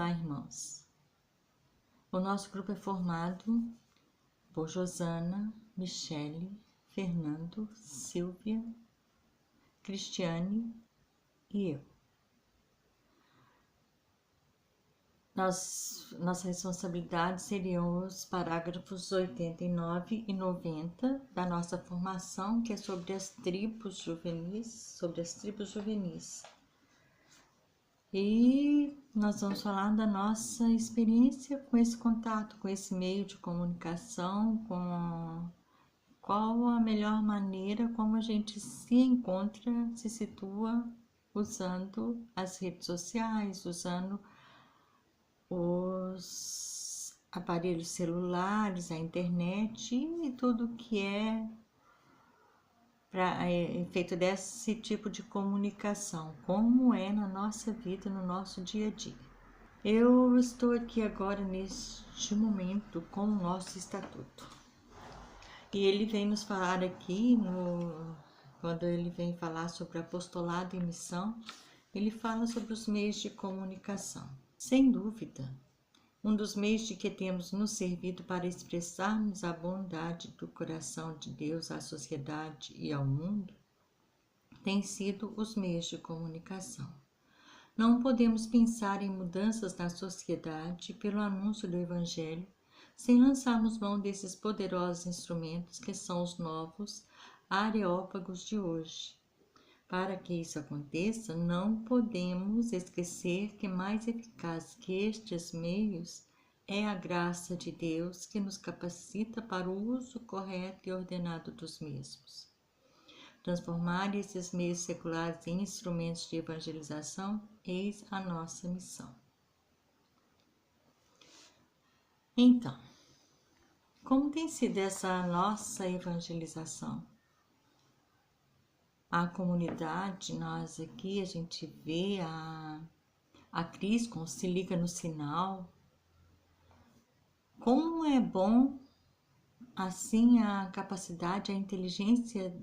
Olá, irmãos. O nosso grupo é formado por Josana, Michele, Fernando, Silvia, Cristiane e eu. Nossa responsabilidade seriam os parágrafos 89 e 90 da nossa formação, que é sobre as tribos juvenis, E nós vamos falar da nossa experiência com esse contato, com esse meio de comunicação, com qual a melhor maneira como a gente se encontra, se situa usando as redes sociais, usando os aparelhos celulares, a internet e tudo que é para efeito desse tipo de comunicação, como é na nossa vida, no nosso dia a dia. Eu estou aqui agora neste momento com o nosso estatuto. E ele vem nos falar aqui, quando ele vem falar sobre apostolado e missão, ele fala sobre os meios de comunicação. Sem dúvida, um dos meios de que temos nos servido para expressarmos a bondade do coração de Deus à sociedade e ao mundo tem sido os meios de comunicação. Não podemos pensar em mudanças na sociedade pelo anúncio do Evangelho sem lançarmos mão desses poderosos instrumentos que são os novos areópagos de hoje. Para que isso aconteça, não podemos esquecer que mais eficaz que estes meios é a graça de Deus que nos capacita para o uso correto e ordenado dos mesmos. Transformar esses meios seculares em instrumentos de evangelização, eis a nossa missão. Então, como tem sido essa nossa evangelização? A comunidade, nós aqui, a gente vê a Cris com Se Liga no Sinal. Como é bom, assim, a capacidade, a inteligência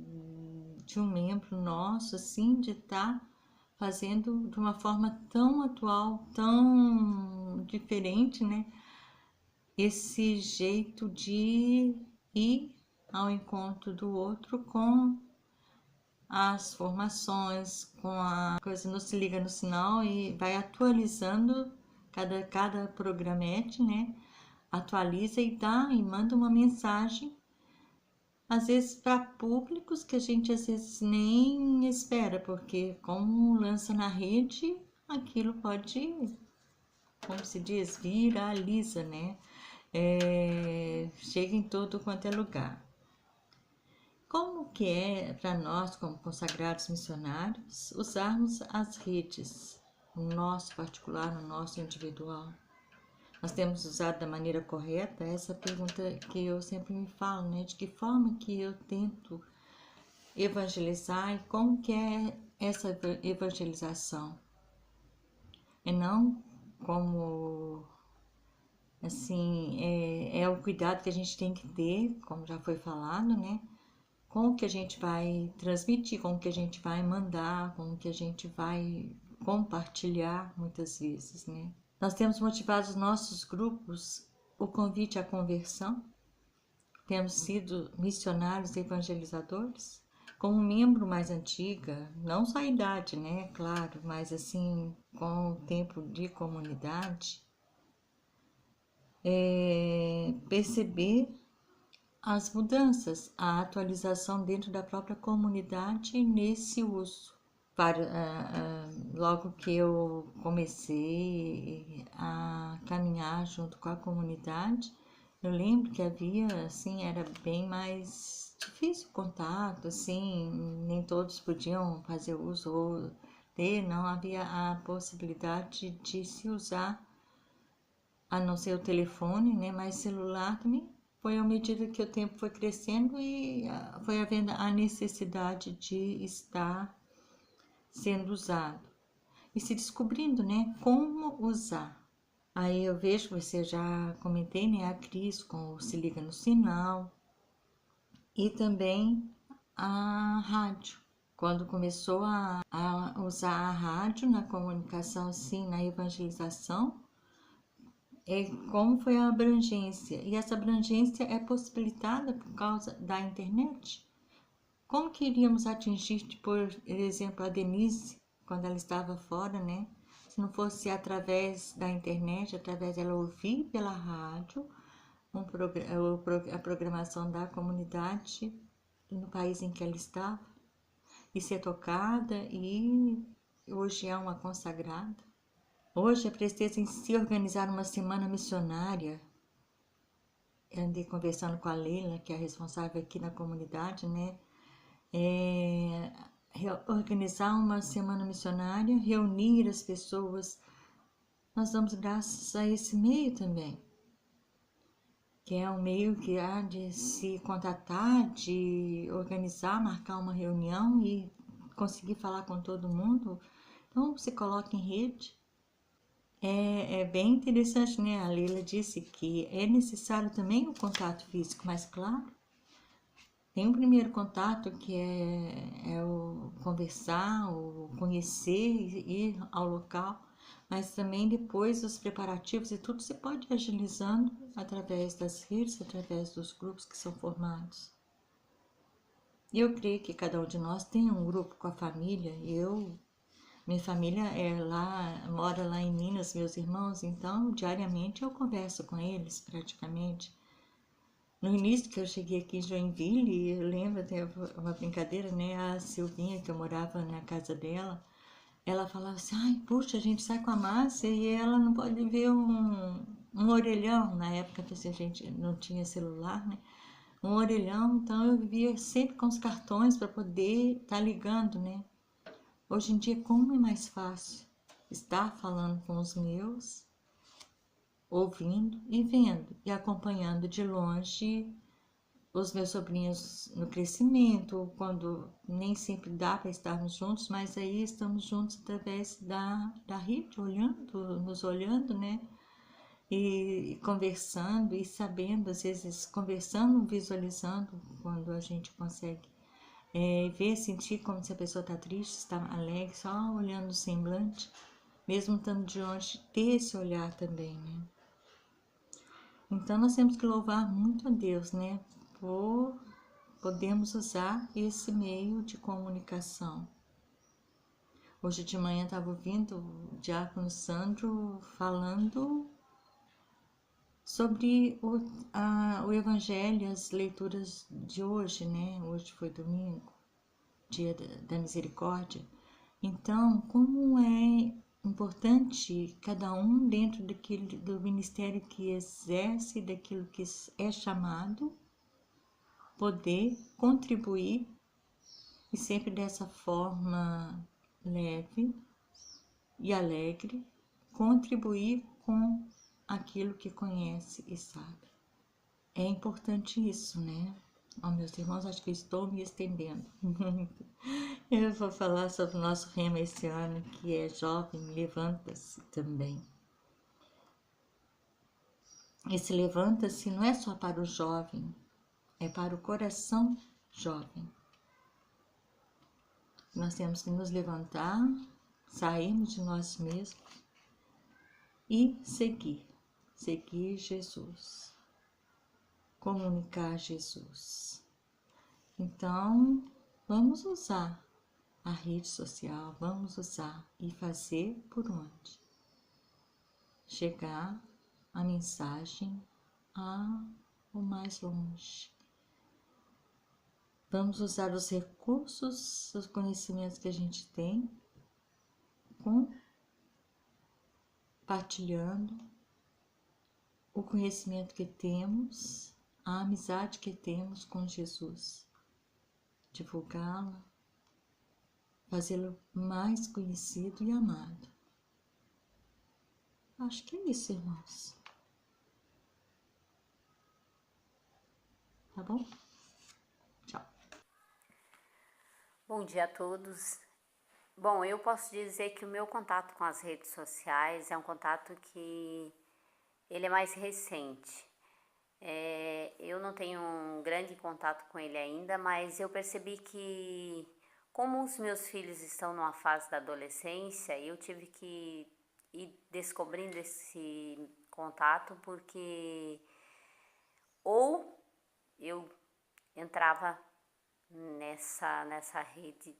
de um membro nosso, assim, de estar fazendo de uma forma tão atual, tão diferente, né? Esse jeito de ir ao encontro do outro com as formações, com a coisa não Se Liga no Sinal e vai atualizando cada programete, né? Atualiza e dá e manda uma mensagem, às vezes para públicos que a gente às vezes nem espera, porque como lança na rede, aquilo pode, como se diz, viraliza, né? Chega em todo quanto é lugar. Como que é para nós, como consagrados missionários, usarmos as redes, no nosso particular, no nosso individual? Nós temos usado da maneira correta? Essa pergunta que eu sempre me falo, né? De que forma que eu tento evangelizar e como que é essa evangelização? E não como, assim, é o cuidado que a gente tem que ter, como já foi falado, né? Como que a gente vai transmitir, como que a gente vai mandar, como que a gente vai compartilhar muitas vezes, né? Nós temos motivado os nossos grupos o convite à conversão, temos sido missionários evangelizadores. Como membro mais antiga, não só a idade, né, claro, mas assim, com o tempo de comunidade, perceber as mudanças, a atualização dentro da própria comunidade nesse uso. Logo que eu comecei a caminhar junto com a comunidade, eu lembro que havia, assim, era bem mais difícil o contato, assim, nem todos podiam fazer uso ou ter, não havia a possibilidade de se usar, a não ser o telefone, né, mas celular também. Foi à medida que o tempo foi crescendo e foi havendo a necessidade de estar sendo usado e se descobrindo, né, como usar. Aí eu vejo, você já comentei, né, a Cris com o Se Liga no Sinal e também a rádio. Quando começou a usar a rádio na comunicação, sim, na evangelização, como foi a abrangência. E essa abrangência é possibilitada por causa da internet. Como que iríamos atingir, por exemplo, a Denise, quando ela estava fora, né? Se não fosse através da internet, através dela ouvir pela rádio a programação da comunidade no país em que ela estava, e ser tocada, e hoje é uma consagrada. Hoje é preciso em se organizar uma semana missionária. Eu andei conversando com a Leila, que é a responsável aqui na comunidade, né? Organizar uma semana missionária, reunir as pessoas. Nós damos graças a esse meio também, que é um meio que há de se contatar, de organizar, marcar uma reunião e conseguir falar com todo mundo. Então, se coloca em rede. É bem interessante, né? A Leila disse que é necessário também o contato físico, mas claro, tem um primeiro contato que é o conversar, o conhecer, ir ao local, mas também depois os preparativos e tudo se pode ir agilizando através das redes, através dos grupos que são formados. Eu creio que cada um de nós tem um grupo com a família. Minha família mora lá em Minas, meus irmãos, então diariamente eu converso com eles praticamente. No início que eu cheguei aqui em Joinville, eu lembro até uma brincadeira, né? A Silvinha, que eu morava na casa dela, ela falava assim, ai, puxa, a gente sai com a Márcia e ela não pode ver um orelhão. Na época que a gente não tinha celular, né? Um orelhão, então eu vivia sempre com os cartões para poder estar ligando, né? Hoje em dia, como é mais fácil estar falando com os meus, ouvindo e vendo e acompanhando de longe os meus sobrinhos no crescimento, quando nem sempre dá para estarmos juntos, mas aí estamos juntos através da rede, nos olhando, né? E conversando e sabendo, às vezes conversando, visualizando, quando a gente consegue ver, sentir como se a pessoa está triste, está alegre, só olhando o semblante, mesmo estando de longe, ter esse olhar também, né? Então nós temos que louvar muito a Deus, né? Por podemos usar esse meio de comunicação. Hoje de manhã estava ouvindo o diácono Sandro falando sobre o Evangelho, as leituras de hoje, né? Hoje foi domingo, dia da misericórdia. Então, como é importante cada um dentro do ministério que exerce, daquilo que é chamado, poder contribuir e sempre dessa forma leve e alegre, contribuir com aquilo que conhece e sabe. É importante isso, né? Oh, meus irmãos, acho que estou me estendendo muito. Eu vou falar sobre o nosso rema esse ano, que é Jovem, Levanta-se também. Esse levanta-se não é só para o jovem, é para o coração jovem. Nós temos que nos levantar, sairmos de nós mesmos e seguir Jesus, comunicar Jesus. Então, vamos usar a rede social, vamos usar e fazer por onde chegar a mensagem ao mais longe. Vamos usar os recursos, os conhecimentos que a gente tem, compartilhando o conhecimento que temos, a amizade que temos com Jesus, divulgá-la, fazê-lo mais conhecido e amado. Acho que é isso, irmãos. Tá bom? Tchau. Bom dia a todos. Bom, eu posso dizer que o meu contato com as redes sociais é um contato que ele é mais recente. Eu não tenho um grande contato com ele ainda, mas eu percebi que, como os meus filhos estão numa fase da adolescência, eu tive que ir descobrindo esse contato, porque ou eu entrava nessa rede,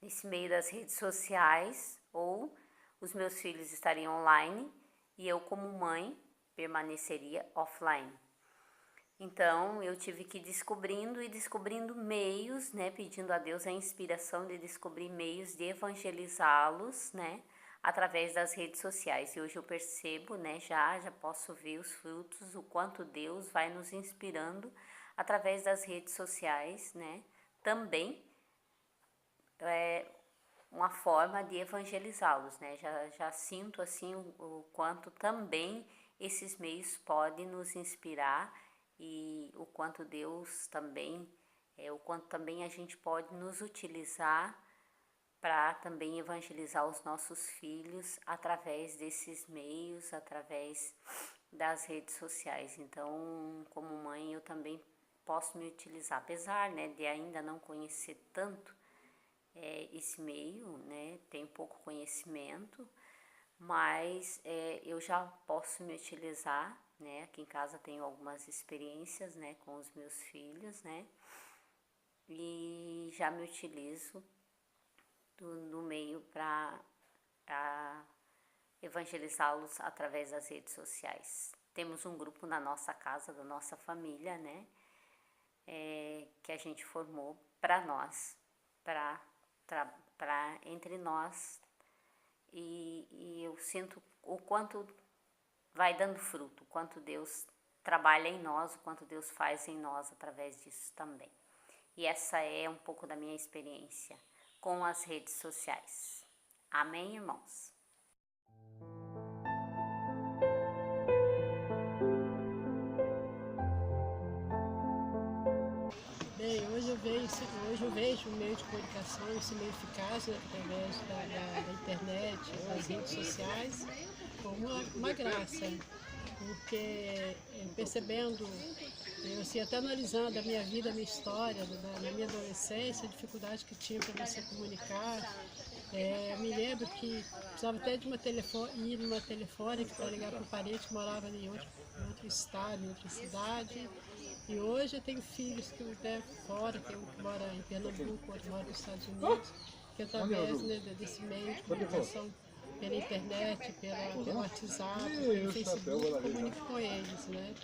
nesse meio das redes sociais, ou os meus filhos estariam online e eu, como mãe, permaneceria offline. Então, eu tive que ir descobrindo meios, né, pedindo a Deus a inspiração de descobrir meios de evangelizá-los, né, através das redes sociais. E hoje eu percebo, né, já posso ver os frutos, o quanto Deus vai nos inspirando através das redes sociais, né, também uma forma de evangelizá-los, né, já sinto assim o quanto também esses meios podem nos inspirar e o quanto Deus também, o quanto também a gente pode nos utilizar para também evangelizar os nossos filhos através desses meios, através das redes sociais. Então, como mãe, eu também posso me utilizar, apesar, né, de ainda não conhecer tanto esse meio, né, tenho pouco conhecimento, mas eu já posso me utilizar, né, aqui em casa tenho algumas experiências, né, com os meus filhos, né, e já me utilizo do meio para evangelizá-los através das redes sociais. Temos um grupo na nossa casa, da nossa família, né, que a gente formou para nós, para entre nós, e eu sinto o quanto vai dando fruto, o quanto Deus trabalha em nós, o quanto Deus faz em nós através disso também. E essa é um pouco da minha experiência com as redes sociais. Amém, irmãos? Bem, hoje eu vejo o meio de comunicação, esse meio eficaz, né, através da internet, das redes sociais, como uma graça, porque percebendo, eu assim, até analisando a minha vida, a minha história, na minha adolescência, a dificuldade que tinha para você comunicar, me lembro que precisava até de ir numa telefônica para ligar para um parente que morava em outro estado, em outra cidade. E hoje eu tenho filhos que até fora, tem um que mora em Pernambuco, outro mora nos Estados Unidos, que através, né, desse meio de comunicação pela internet, pelo WhatsApp, pelo Facebook, eu comunico com eles, né?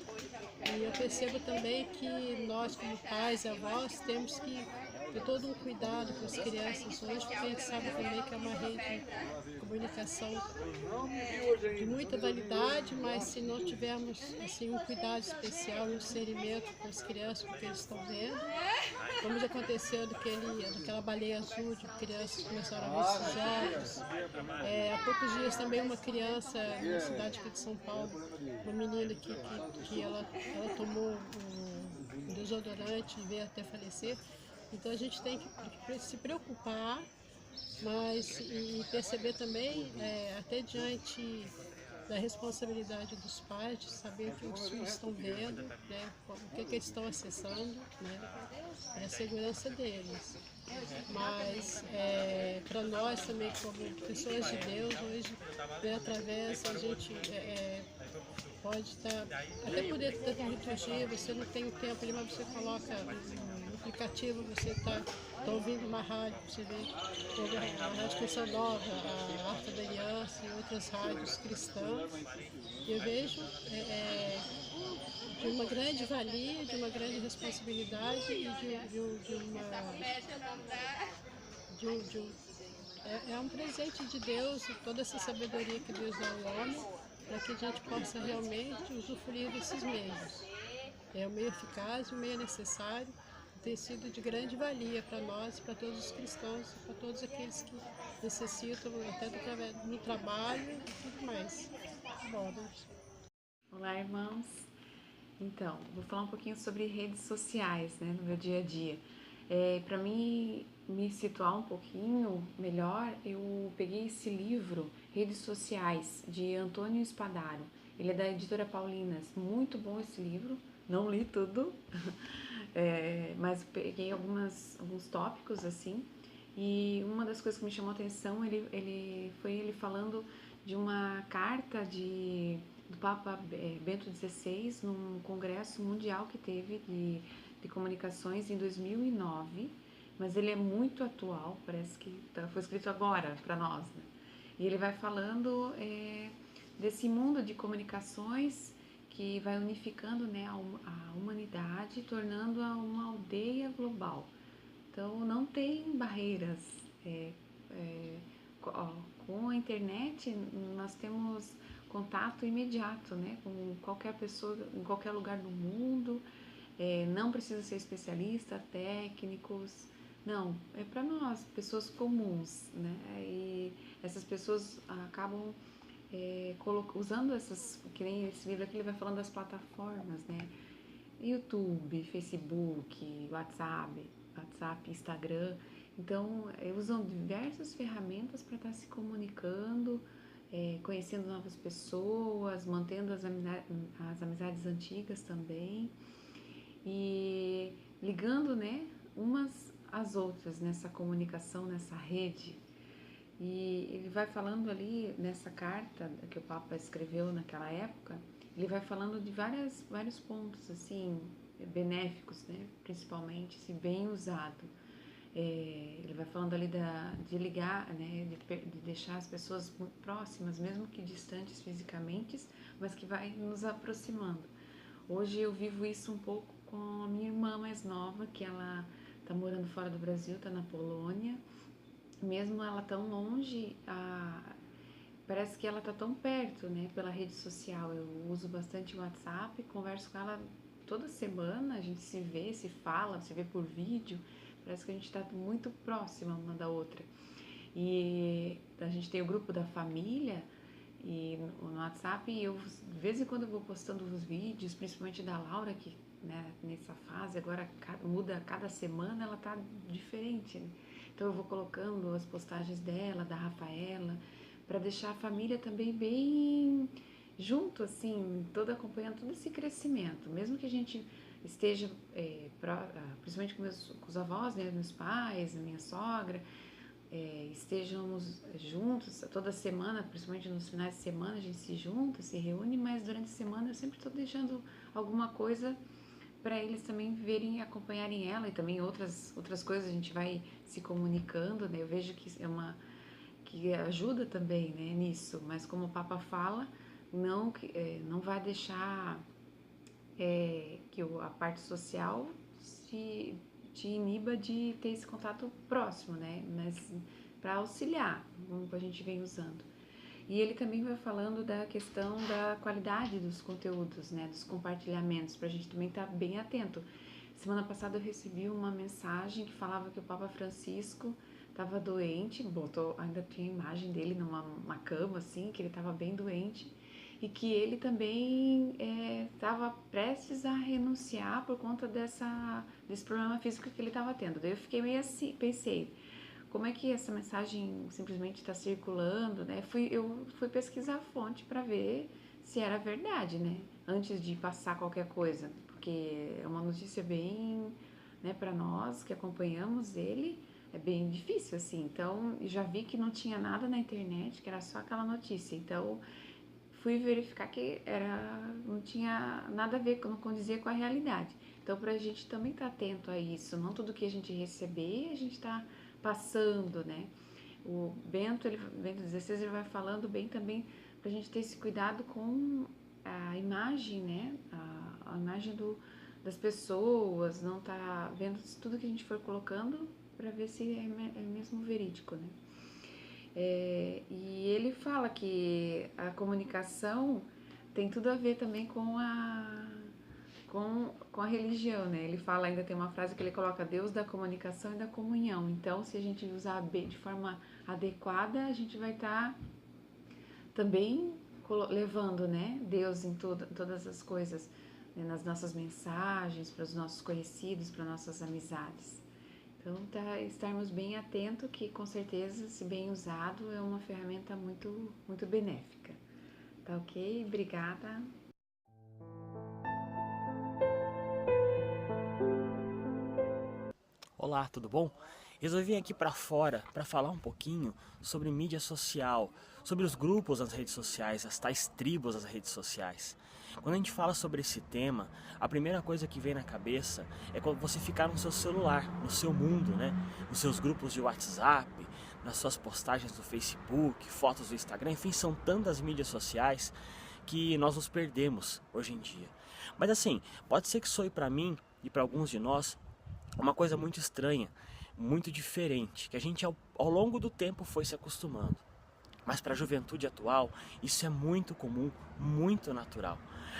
E eu percebo também que nós, como pais e avós, temos que ter todo um cuidado com as crianças hoje, porque a gente sabe também que é uma rede de comunicação de muita validade, mas se não tivermos assim, um cuidado especial, um discernimento com as crianças, porque eles estão vendo, como já aconteceu daquela baleia azul, de crianças que começaram a ver esses jogos. Há poucos dias também uma criança na cidade aqui de São Paulo, uma menina que ela tomou um desodorante e veio até falecer. Então a gente tem que se preocupar, mas e perceber também, até diante da responsabilidade dos pais, de saber o que os filhos estão vendo, né, o que eles estão acessando, né, a segurança deles. Mas para nós também, como pessoas de Deus, hoje, né, através a gente pode estar, até por dentro da liturgia, você não tem o tempo ali, mas você coloca no aplicativo, você está ouvindo uma rádio, você vê a Rádio Cristã Nova, a Arca da Aliança e outras rádios cristãs. Eu vejo de uma grande valia, de uma grande responsabilidade e é um presente de Deus, toda essa sabedoria que Deus dá ao homem, para que a gente possa realmente usufruir desses meios. É um meio eficaz, um meio necessário, tem sido de grande valia para nós, para todos os cristãos, para todos aqueles que necessitam, até no trabalho e tudo mais. Bom, Olá, irmãos. Então, vou falar um pouquinho sobre redes sociais, né, no meu dia a dia. Para mim me situar um pouquinho melhor, eu peguei esse livro, Redes Sociais, de Antônio Spadaro. Ele é da editora Paulinas. Muito bom esse livro. Não li tudo, mas peguei alguns tópicos assim. E uma das coisas que me chamou a atenção, ele falando de uma carta do Papa Bento XVI num congresso mundial que teve de comunicações em 2009, mas ele é muito atual, parece que foi escrito agora para nós, né? E ele vai falando desse mundo de comunicações que vai unificando, né, a humanidade, tornando-a uma aldeia global. Então não tem barreiras. Com a internet nós temos contato imediato, né, com qualquer pessoa em qualquer lugar do mundo. Não precisa ser especialista, técnicos, não, é para nós, pessoas comuns, né? E essas pessoas acabam usando essas, que nem esse livro aqui, ele vai falando das plataformas, né? YouTube, Facebook, WhatsApp, Instagram. Então, usam diversas ferramentas para estar se comunicando, conhecendo novas pessoas, mantendo as amizades antigas também e ligando, né, umas às outras nessa comunicação, nessa rede. E ele vai falando ali nessa carta que o Papa escreveu naquela época, ele vai falando de vários pontos assim benéficos, né, principalmente se bem usado. Ele vai falando ali de ligar, né, de deixar as pessoas muito próximas, mesmo que distantes fisicamente, mas que vai nos aproximando. Hoje eu vivo isso um pouco com a minha irmã mais nova, que ela está morando fora do Brasil, está na Polônia. Mesmo ela tão longe, parece que ela está tão perto, né, pela rede social. Eu uso bastante o WhatsApp, converso com ela toda semana, a gente se vê, se fala, se vê por vídeo. Parece que a gente está muito próxima uma da outra. E a gente tem o grupo da família e no WhatsApp, eu de vez em quando eu vou postando os vídeos, principalmente da Laura, que, né, nessa fase agora muda cada semana, ela tá diferente, né? Então eu vou colocando as postagens dela, da Rafaela, para deixar a família também bem junto, assim, toda acompanhando todo esse crescimento, mesmo que a gente esteja principalmente com os avós, né, meus pais, a minha sogra, estejamos juntos toda semana, principalmente nos finais de semana a gente se junta, se reúne, mas durante a semana eu sempre estou deixando alguma coisa para eles também verem e acompanharem ela, e também outras coisas a gente vai se comunicando, né? Eu vejo que que ajuda também, né, nisso, mas como o Papa fala, não vai deixar que a parte social te iniba de ter esse contato próximo, né? Mas para auxiliar, como a gente vem usando. E ele também vai falando da questão da qualidade dos conteúdos, né? Dos compartilhamentos, para a gente também estar bem atento. Semana passada eu recebi uma mensagem que falava que o Papa Francisco estava doente, ainda tinha a imagem dele numa cama, assim, que ele estava bem doente, e que ele também estava prestes a renunciar por conta desse problema físico que ele estava tendo. Daí eu fiquei meio assim, pensei, como é que essa mensagem simplesmente está circulando, né? Eu fui pesquisar a fonte para ver se era verdade, né? Antes de passar qualquer coisa, porque é uma notícia bem, né, para nós que acompanhamos ele, é bem difícil, assim. Então, já vi que não tinha nada na internet, que era só aquela notícia. Então, fui verificar que não tinha nada a ver, não condizia com a realidade. Então, para a gente também estar atento a isso, não tudo que a gente receber, a gente está passando, né? O Bento XVI, ele vai falando bem também para a gente ter esse cuidado com a imagem, né? A imagem das pessoas, não tá vendo tudo que a gente for colocando para ver se é mesmo verídico, né? E ele fala que a comunicação tem tudo a ver também com a religião, né? Ele fala, ainda tem uma frase que ele coloca, Deus da comunicação e da comunhão. Então, se a gente usar de forma adequada, a gente vai estar também levando, né, Deus em todas as coisas, né, nas nossas mensagens, para os nossos conhecidos, para nossas amizades. Então, estarmos bem atentos que, com certeza, se bem usado, é uma ferramenta muito, muito benéfica. Tá ok? Obrigada. Olá, tudo bom? resolvi vir aqui para fora para falar um pouquinho sobre mídia social, sobre os grupos nas redes sociais, as tais tribos nas redes sociais. Quando a gente fala sobre esse tema, a primeira coisa que vem na cabeça é quando você ficar no seu celular, no seu mundo, né? Nos seus grupos de WhatsApp, nas suas postagens do Facebook, fotos do Instagram, enfim, são tantas mídias sociais que nós nos perdemos hoje em dia. Mas assim, pode ser que soe para mim e para alguns de nós uma coisa muito estranha, muito diferente, que a gente ao longo do tempo foi se acostumando. Mas para a juventude atual, isso é muito comum, muito natural.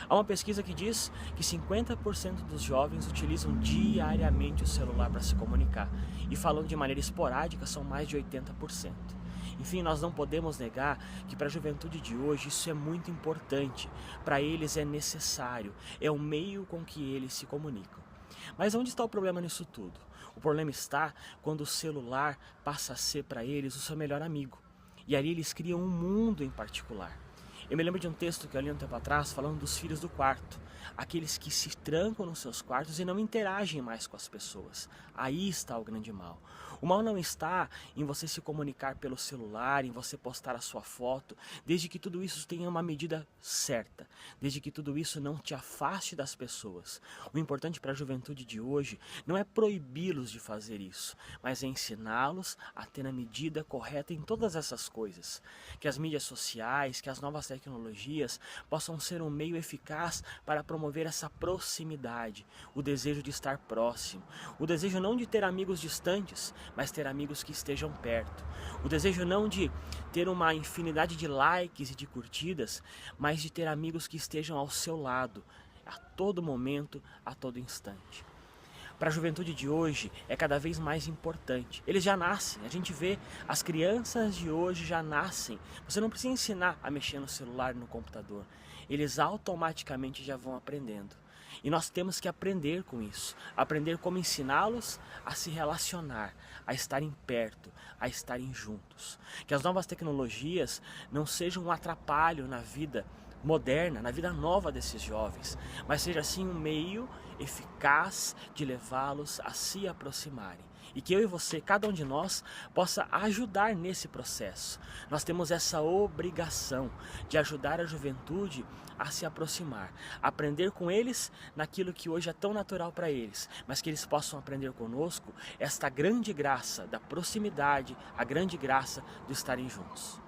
Há uma pesquisa que diz que 50% dos jovens utilizam diariamente o celular para se comunicar. E falando de maneira esporádica, são mais de 80%. Enfim, nós não podemos negar que para a juventude de hoje isso é muito importante. Para eles é necessário, é o meio com que eles se comunicam. Mas onde está o problema nisso tudo? O problema está quando o celular passa a ser para eles o seu melhor amigo. E ali eles criam um mundo em particular. Eu me lembro de um texto que eu li um tempo atrás falando dos filhos do quarto. Aqueles que se trancam nos seus quartos e não interagem mais com as pessoas. Aí está o grande mal. O mal não está em você se comunicar pelo celular, em você postar a sua foto, desde que tudo isso tenha uma medida certa, desde que tudo isso não te afaste das pessoas. O importante para a juventude de hoje não é proibi-los de fazer isso, mas é ensiná-los a ter a medida correta em todas essas coisas. Que as mídias sociais, que as novas tecnologias possam ser um meio eficaz para promover essa proximidade, o desejo de estar próximo, o desejo não de ter amigos distantes, mas ter amigos que estejam perto, o desejo não de ter uma infinidade de likes e de curtidas, mas de ter amigos que estejam ao seu lado, a todo momento, a todo instante. Para a juventude de hoje é cada vez mais importante. Eles já nascem, a gente vê as crianças de hoje já nascem. Você não precisa ensinar a mexer no celular e no computador. Eles automaticamente já vão aprendendo. E nós temos que aprender com isso, aprender como ensiná-los a se relacionar, a estarem perto, a estarem juntos. Que as novas tecnologias não sejam um atrapalho na vida moderna, na vida nova desses jovens, mas seja assim um meio eficaz de levá-los a se aproximarem. E que eu e você, cada um de nós, possa ajudar nesse processo. Nós temos essa obrigação de ajudar a juventude a se aproximar, aprender com eles naquilo que hoje é tão natural para eles, mas que eles possam aprender conosco esta grande graça da proximidade, a grande graça do estarem juntos.